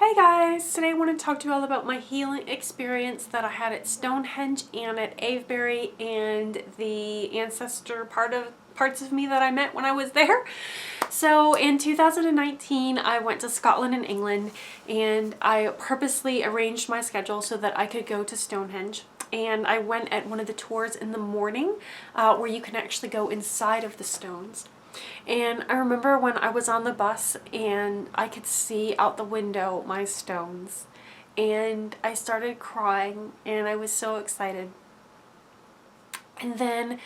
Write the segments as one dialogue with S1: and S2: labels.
S1: Hey guys, today I want to talk to you all about my healing experience that I had at Stonehenge and at Avebury and the ancestor parts of me that I met when I was there. So in 2019 I went to Scotland and England, and I purposely arranged my schedule so that I could go to Stonehenge. And I went at one of the tours in the morning where you can actually go inside of the stones. And I remember when I was on the bus and I could see out the window my stones, and I started crying and I was so excited. And then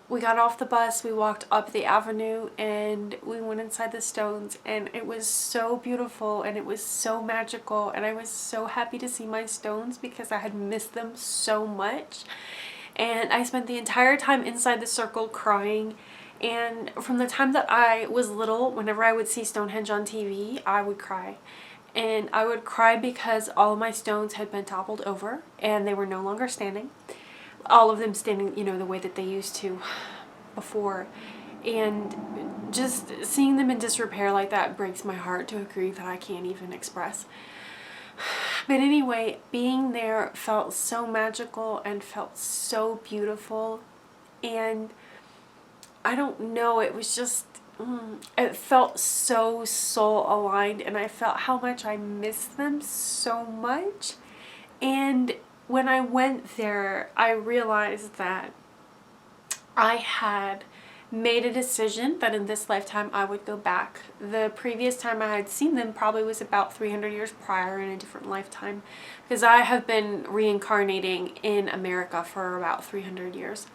S1: we got off the bus, we walked up the avenue, and we went inside the stones, and it was so beautiful and it was so magical, and I was so happy to see my stones because I had missed them so much. And I spent the entire time inside the circle crying. And from the time that I was little, whenever I would see Stonehenge on TV, I would cry. And I would cry because all of my stones had been toppled over and they were no longer standing. All of them standing, the way that they used to before. And just seeing them in disrepair like that breaks my heart to a degree that I can't even express. But anyway, being there felt so magical and felt so beautiful. And I don't know, it was just, it felt so soul aligned, and I felt how much I missed them so much. And when I went there, I realized that I had made a decision that in this lifetime I would go back. The previous time I had seen them probably was about 300 years prior in a different lifetime, because I have been reincarnating in America for about 300 years.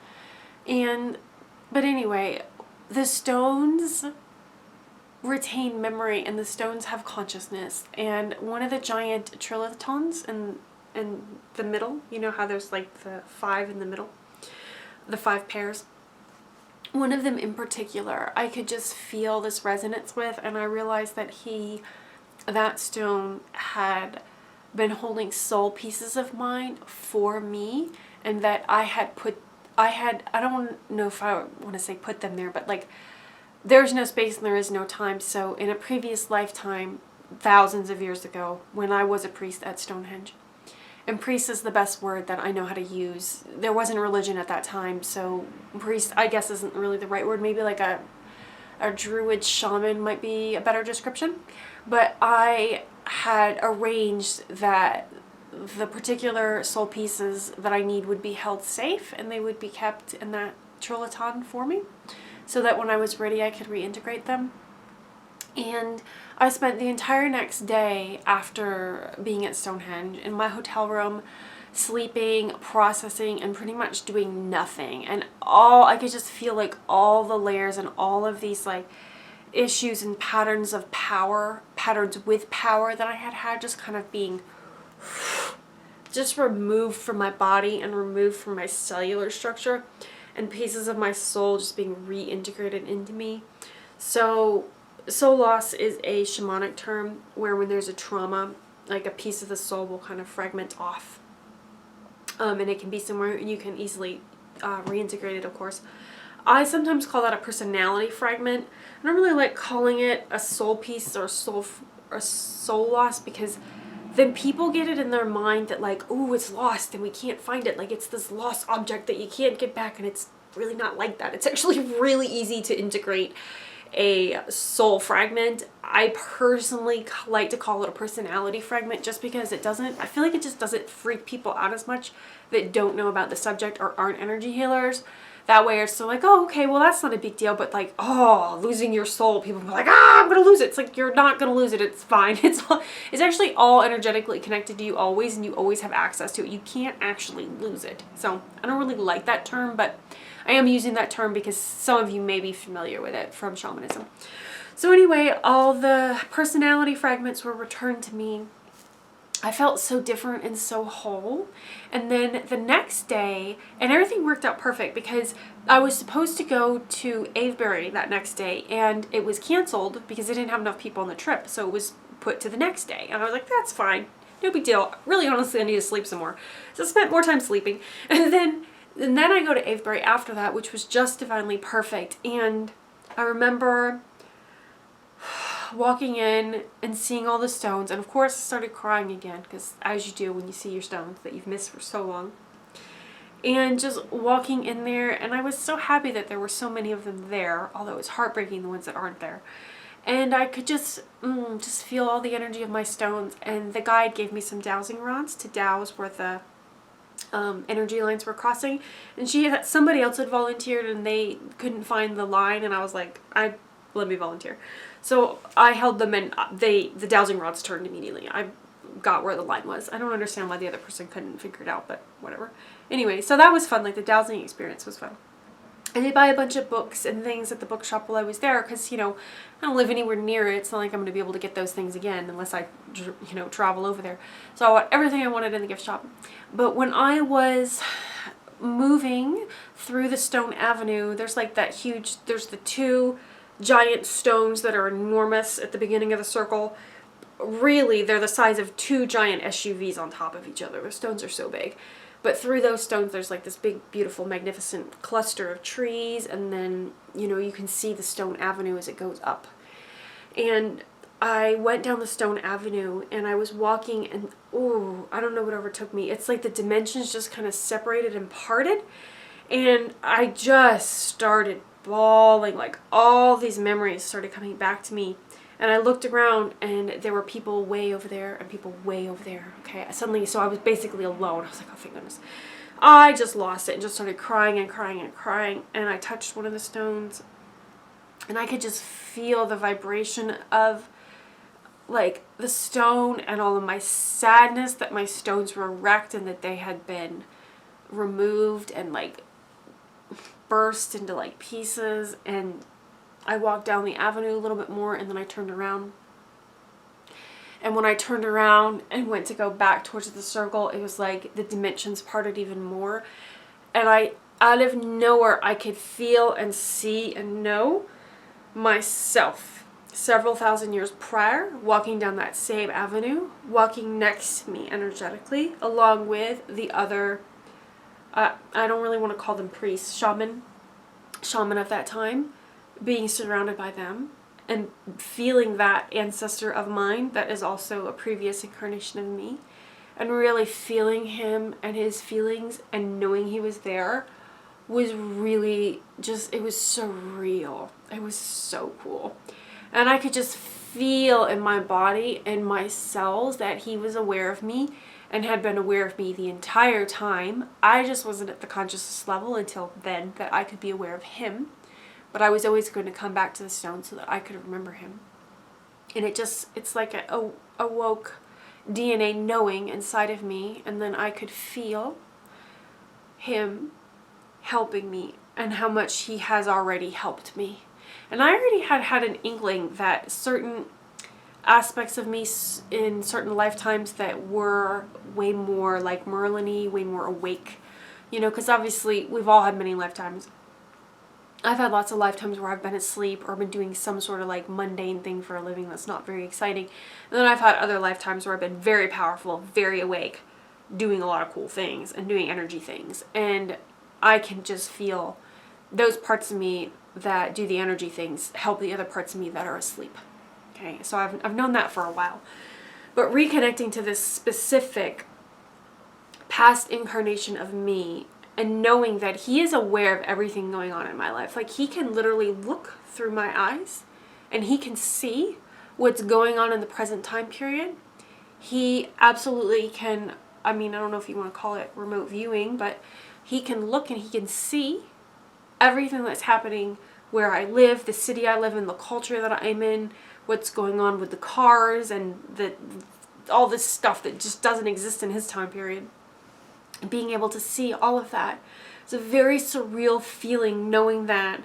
S1: But anyway, the stones retain memory and the stones have consciousness. And one of the giant trilithons in the middle, you know how there's like the 5 in the middle, the 5 pairs. One of them in particular, I could just feel this resonance with, and I realized that that stone had been holding soul pieces of mine for me, and that I don't know if I want to say put them there, but like there's no space and there is no time. So in a previous lifetime, thousands of years ago, when I was a priest at Stonehenge, and priest is the best word that I know how to use. There wasn't a religion at that time, so priest, I guess, isn't really the right word. Maybe like a druid shaman might be a better description. But I had arranged that the particular soul pieces that I need would be held safe, and they would be kept in that trilithon for me, so that when I was ready I could reintegrate them. And I spent the entire next day after being at Stonehenge in my hotel room, sleeping, processing, and pretty much doing nothing. And I could just feel like all the layers and all of these like issues and patterns with power that I had just kind of being just removed from my body and removed from my cellular structure, and pieces of my soul just being reintegrated into me. So soul loss is a shamanic term where when there's a trauma, like a piece of the soul will kind of fragment off, and it can be somewhere you can easily reintegrate it, of course. I sometimes call that a personality fragment. I don't really like calling it a soul piece or soul loss, because then people get it in their mind that like, oh, it's lost and we can't find it. Like it's this lost object that you can't get back, and it's really not like that. It's actually really easy to integrate a soul fragment. I personally like to call it a personality fragment, just because I feel like it just doesn't freak people out as much that don't know about the subject or aren't energy healers. That way it's still like, oh, okay, well, that's not a big deal. But like, oh, losing your soul, people are like, I'm going to lose it. It's like, you're not going to lose it. It's fine. It's actually all energetically connected to you always, and you always have access to it. You can't actually lose it. So I don't really like that term, but I am using that term because some of you may be familiar with it from shamanism. So anyway, all the personality fragments were returned to me. I felt so different and so whole. And then the next day, and everything worked out perfect, because I was supposed to go to Avebury that next day, and it was canceled because they didn't have enough people on the trip. So it was put to the next day. And I was like, that's fine. No big deal. Really, honestly, I need to sleep some more. So I spent more time sleeping. And then I go to Avebury after that, which was just divinely perfect. And I remember walking in and seeing all the stones, and of course I started crying again, because as you do when you see your stones that you've missed for so long. And just walking in there, and I was so happy that there were so many of them there, although it's heartbreaking the ones that aren't there. And I could just feel all the energy of my stones. And the guide gave me some dowsing rods to douse where the energy lines were crossing. And somebody else had volunteered, and they couldn't find the line. And I was like, let me volunteer. So I held them, and the dowsing rods turned immediately. I got where the line was. I don't understand why the other person couldn't figure it out, but whatever. Anyway, so that was fun. Like, the dowsing experience was fun. I did buy a bunch of books and things at the bookshop while I was there, because, you know, I don't live anywhere near it. It's not like I'm going to be able to get those things again unless I, you know, travel over there. So I bought everything I wanted in the gift shop. But when I was moving through the Stone Avenue, there's like that huge, there's the two giant stones that are enormous at the beginning of the circle. Really, they're the size of two giant SUVs on top of each other. The stones are so big. But through those stones, there's like this big, beautiful, magnificent cluster of trees. And then, you know, you can see the Stone Avenue as it goes up. And I went down the Stone Avenue, and I was walking, and I don't know what overtook me. It's like the dimensions just kind of separated and parted. And I just started bawling. Like, all these memories started coming back to me. And I looked around, and there were people way over there and people way over there. Okay, so I was basically alone. I was like, oh, thank goodness. I just lost it and just started crying and crying and crying. And I touched one of the stones, and I could just feel the vibration of, like, the stone and all of my sadness that my stones were wrecked and that they had been removed and, like, burst into, like, pieces. And I walked down the avenue a little bit more, and then I turned around. And when I turned around and went to go back towards the circle, it was like the dimensions parted even more. And out of nowhere, I could feel and see and know myself several thousand years prior, walking down that same avenue, walking next to me energetically, along with the other, I don't really want to call them priests, shaman of that time, being surrounded by them and feeling that ancestor of mine that is also a previous incarnation of me, and really feeling him and his feelings and knowing he was there was really just, it was surreal. It was so cool. And I could just feel in my body and my cells that he was aware of me and had been aware of me the entire time. I just wasn't at the consciousness level until then that I could be aware of him. But I was always going to come back to the stone so that I could remember him. And it's like a awoke DNA knowing inside of me. And then I could feel him helping me and how much he has already helped me. And I already had an inkling that certain aspects of me in certain lifetimes that were way more like Merlin-y, way more awake. You know, because obviously we've all had many lifetimes. I've had lots of lifetimes where I've been asleep or been doing some sort of like mundane thing for a living that's not very exciting. And then I've had other lifetimes where I've been very powerful, very awake, doing a lot of cool things and doing energy things. And I can just feel those parts of me that do the energy things help the other parts of me that are asleep. Okay, so I've known that for a while. But reconnecting to this specific past incarnation of me, and knowing that he is aware of everything going on in my life. Like, he can literally look through my eyes and he can see what's going on in the present time period. He absolutely can, I mean, I don't know if you want to call it remote viewing, but he can look and he can see everything that's happening where I live, the city I live in, the culture that I'm in, what's going on with the cars and all this stuff that just doesn't exist in his time period. Being able to see all of that. It's a very surreal feeling knowing that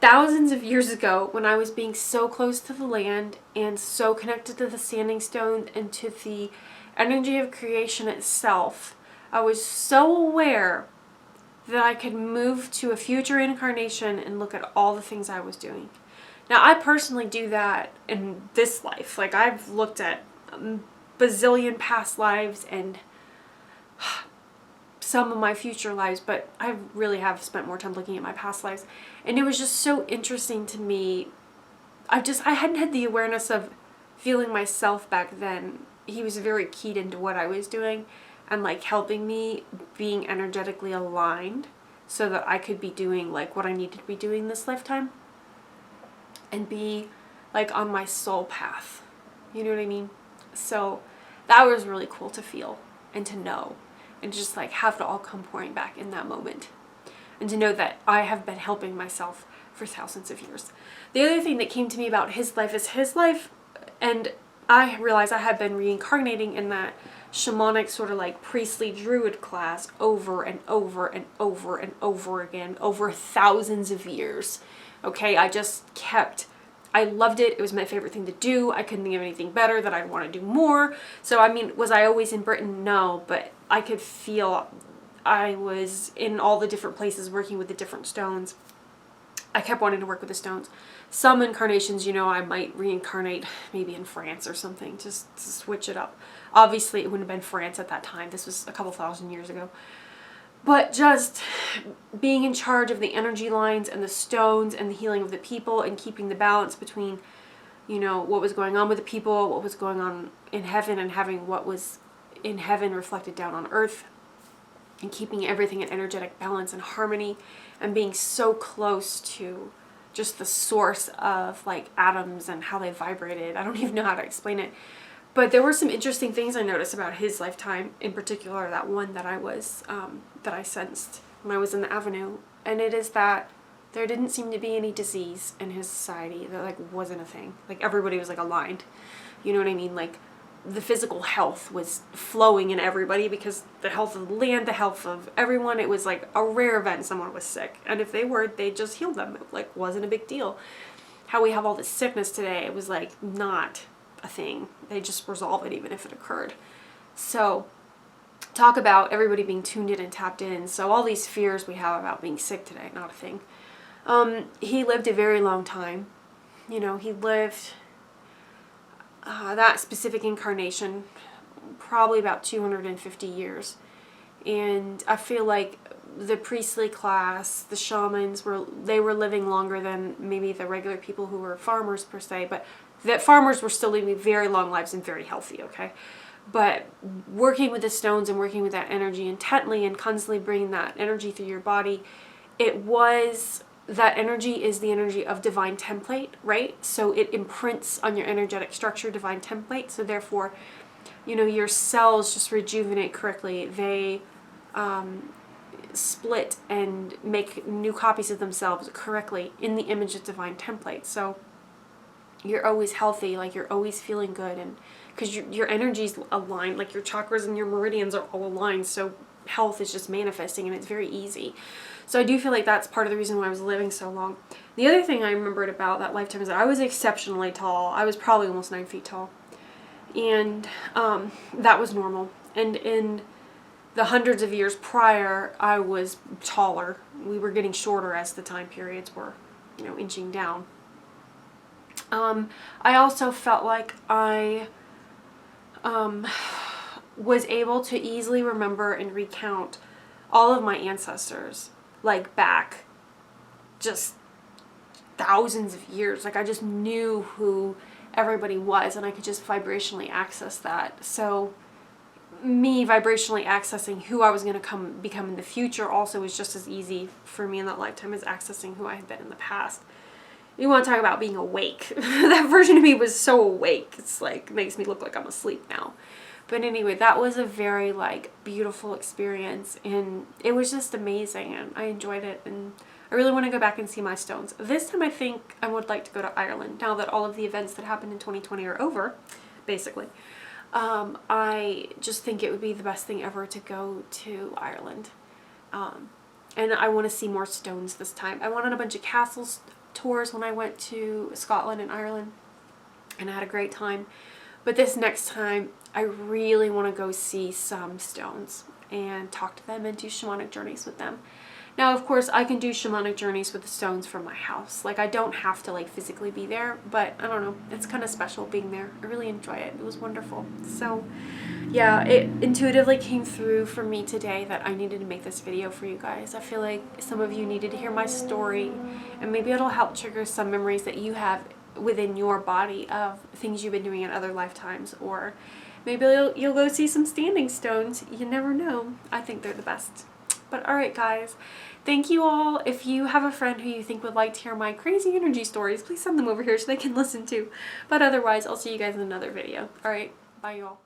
S1: thousands of years ago, when I was being so close to the land and so connected to the standing stone and to the energy of creation itself, I was so aware that I could move to a future incarnation and look at all the things I was doing. Now, I personally do that in this life. Like, I've looked at a bazillion past lives and some of my future lives, but I really have spent more time looking at my past lives. And it was just so interesting to me. I hadn't had the awareness of feeling myself back then. He was very keyed into what I was doing and like helping me being energetically aligned so that I could be doing like what I needed to be doing this lifetime and be like on my soul path. You know what I mean? So that was really cool to feel and to know and just like have it all come pouring back in that moment. And to know that I have been helping myself for thousands of years. The other thing that came to me about his life is his life, and I realized I had been reincarnating in that shamanic sort of like priestly druid class over and over and over and over again over thousands of years. Okay, I loved it. It was my favorite thing to do. I couldn't think of anything better that I'd want to do more. So I mean, was I always in Britain? No, but I could feel I was in all the different places working with the different stones. I kept wanting to work with the stones. Some incarnations, you know, I might reincarnate maybe in France or something, just to switch it up. Obviously, it wouldn't have been France at that time. This was a couple thousand years ago. But just being in charge of the energy lines and the stones and the healing of the people and keeping the balance between, you know, what was going on with the people, what was going on in heaven, and having what was in heaven reflected down on earth, and keeping everything in energetic balance and harmony, and being so close to just the source of like atoms and how they vibrated. I don't even know how to explain it. But there were some interesting things I noticed about his lifetime, in particular that one that that I sensed when I was in the Avenue. And it is that there didn't seem to be any disease in his society. That like wasn't a thing. Like everybody was like aligned. You know what I mean? Like the physical health was flowing in everybody because the health of the land, the health of everyone, it was like a rare event someone was sick. And if they were, they just healed them. It like wasn't a big deal. How we have all this sickness today, it was like not a thing. They just resolve it even if it occurred. So talk about everybody being tuned in and tapped in. So all these fears we have about being sick today, not a thing. He lived a very long time. You know, he lived that specific incarnation probably about 250 years. And I feel like the priestly class, the shamans, were living longer than maybe the regular people who were farmers per se, but that farmers were still living very long lives and very healthy, okay? But working with the stones and working with that energy intently and constantly bringing that energy through your body, that energy is the energy of divine template, right? So it imprints on your energetic structure, divine template. So therefore, you know, your cells just rejuvenate correctly. They split and make new copies of themselves correctly in the image of divine template. So you're always healthy, like you're always feeling good, and because your energy's aligned, like your chakras and your meridians are all aligned, so health is just manifesting and it's very easy. So I do feel like that's part of the reason why I was living so long. The other thing I remembered about that lifetime is that I was exceptionally tall. I was probably almost 9 feet tall, and that was normal. And in the hundreds of years prior, I was taller. We were getting shorter as the time periods were, you know, inching down. I also felt like I was able to easily remember and recount all of my ancestors, like back just thousands of years. Like I just knew who everybody was, and I could just vibrationally access that. So me vibrationally accessing who I was going to become in the future also was just as easy for me in that lifetime as accessing who I had been in the past. You want to talk about being awake. That version of me was so awake. It's like, makes me look like I'm asleep now. But anyway, that was a very like beautiful experience, and it was just amazing, and I enjoyed it, and I really want to go back and see my stones. This time I think I would like to go to Ireland now that all of the events that happened in 2020 are over, basically. I just think it would be the best thing ever to go to Ireland. And I want to see more stones this time. I went on a bunch of castles tours when I went to Scotland and Ireland, and I had a great time. But this next time, I really want to go see some stones and talk to them and do shamanic journeys with them. Now, of course, I can do shamanic journeys with the stones from my house. Like, I don't have to, like, physically be there, but I don't know. It's kind of special being there. I really enjoy it. It was wonderful. So, yeah, it intuitively came through for me today that I needed to make this video for you guys. I feel like some of you needed to hear my story, and maybe it'll help trigger some memories that you have within your body of things you've been doing in other lifetimes, or maybe you'll go see some standing stones. You never know. I think they're the best. But alright guys, thank you all. If you have a friend who you think would like to hear my crazy energy stories, please send them over here so they can listen too. But otherwise, I'll see you guys in another video. Alright, bye y'all.